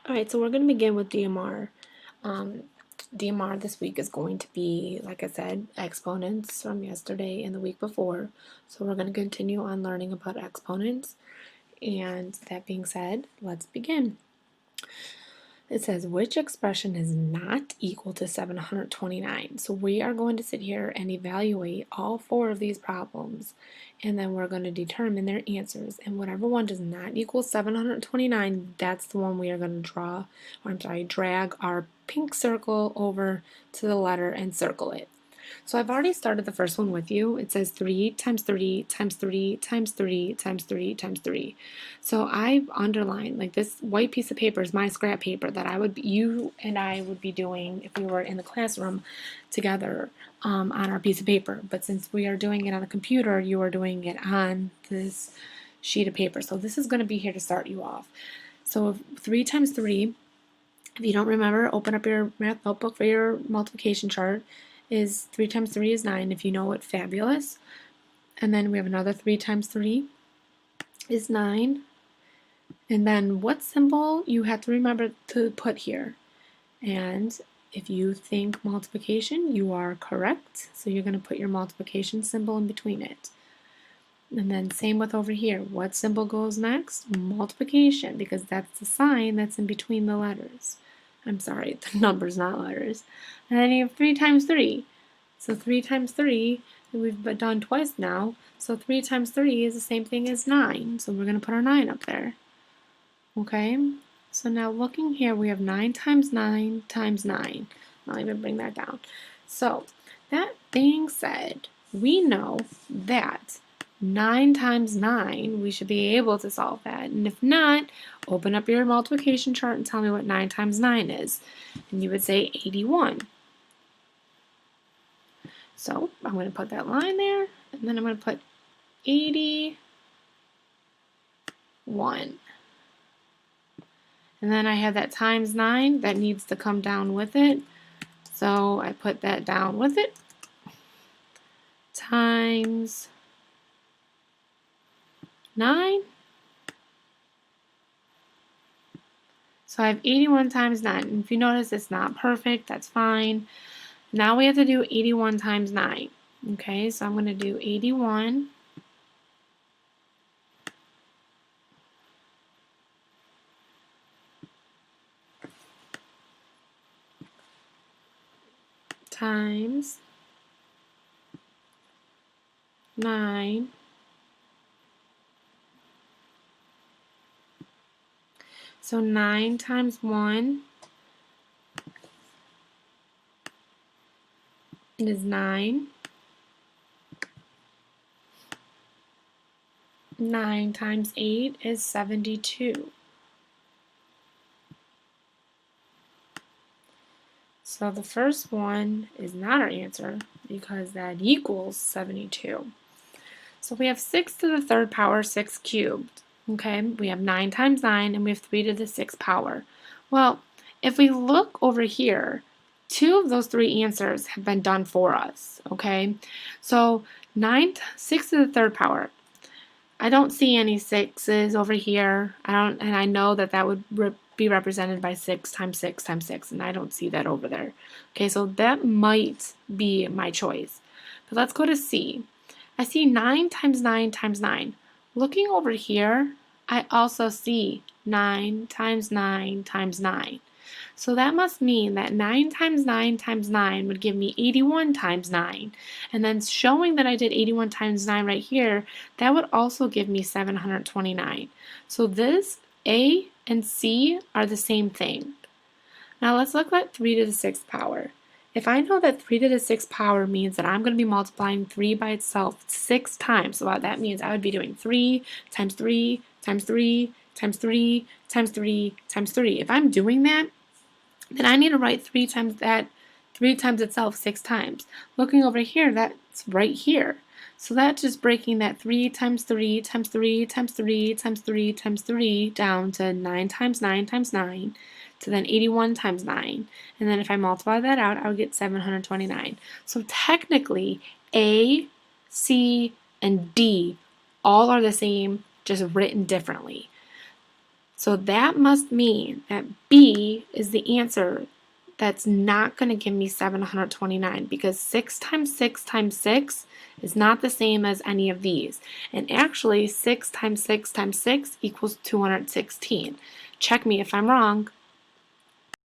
All right, so we're going to begin with DMR. DMR this week is going to be, like I said, exponents from yesterday and the week before. So we're going to continue on learning about exponents. And that being said, let's begin. It says, which expression is not equal to 729? So we are going to sit here and evaluate all four of these problems, and then we're going to determine their answers. And whatever one does not equal 729, that's the one we are going to drag our pink circle over to the letter and circle it. So I've already started the first one with you. It says 3 times 3 times 3 times 3 times 3 times 3. So I've underlined, like this white piece of paper is my scrap paper that you and I would be doing if we were in the classroom together on our piece of paper. But since we are doing it on the computer, you are doing it on this sheet of paper. So this is going to be here to start you off. So 3 times 3, if you don't remember, open up your math notebook for your multiplication chart. 3 times 3 is 9. If you know it, fabulous. And then we have another 3 times 3 is 9. And then what symbol you have to remember to put here. And if you think multiplication, you are correct. So you're going to put your multiplication symbol in between it. And then same with over here. What symbol goes next? Multiplication, because that's the sign that's in between the letters. I'm sorry, the numbers, not letters. And then you have 3 times 3. So 3 times 3, we've done twice now. So 3 times 3 is the same thing as 9. So we're going to put our 9 up there. Okay? So now looking here, we have 9 times 9 times 9. I'll even bring that down. So that being said, we know that 9 times 9, we should be able to solve that. And if not, open up your multiplication chart and tell me what 9 times 9 is. And you would say 81. So I'm going to put that line there, and then I'm going to put 81. And then I have that times 9 that needs to come down with it. So I put that down with it. Times 9. So I have 81 times 9. And if you notice it's not perfect, that's fine. Now we have to do 81 times 9. Okay, so I'm going to do 81 times 9. So 9 times 1 is 9. 9 times 8 is 72. So the first one is not our answer because that equals 72. So we have 6 to the third power, 6 cubed. Okay, we have 9 times 9 and we have 3 to the 6th power. Well, if we look over here, 2 of those 3 answers have been done for us. Okay, so 6 to the third power. I don't see any 6's over here. And I know that that would be represented by 6 times 6 times 6, and I don't see that over there. Okay, so that might be my choice. But let's go to C. I see 9 times 9 times 9. Looking over here, I also see 9 times 9 times 9. So that must mean that 9 times 9 times 9 would give me 81 times 9. And then showing that I did 81 times 9 right here, that would also give me 729. So this A and C are the same thing. Now let's look at 3 to the 6th power. If I know that 3 to the 6th power means that I'm going to be multiplying 3 by itself 6 times, so that means I would be doing 3 times 3 times 3 times 3 times 3 times 3. If I'm doing that, then I need to write 3 times itself 6 times. Looking over here, that's right here. So that's just breaking that 3 times 3 times 3 times 3 times 3 times 3 down to 9 times 9 times 9 to then 81 times 9. And then if I multiply that out, I would get 729. So technically, A, C, and D all are the same, just written differently. So that must mean that B is the answer that's not going to give me 729 because 6 times 6 times 6 is not the same as any of these. And actually, 6 times 6 times 6 equals 216. Check me if I'm wrong.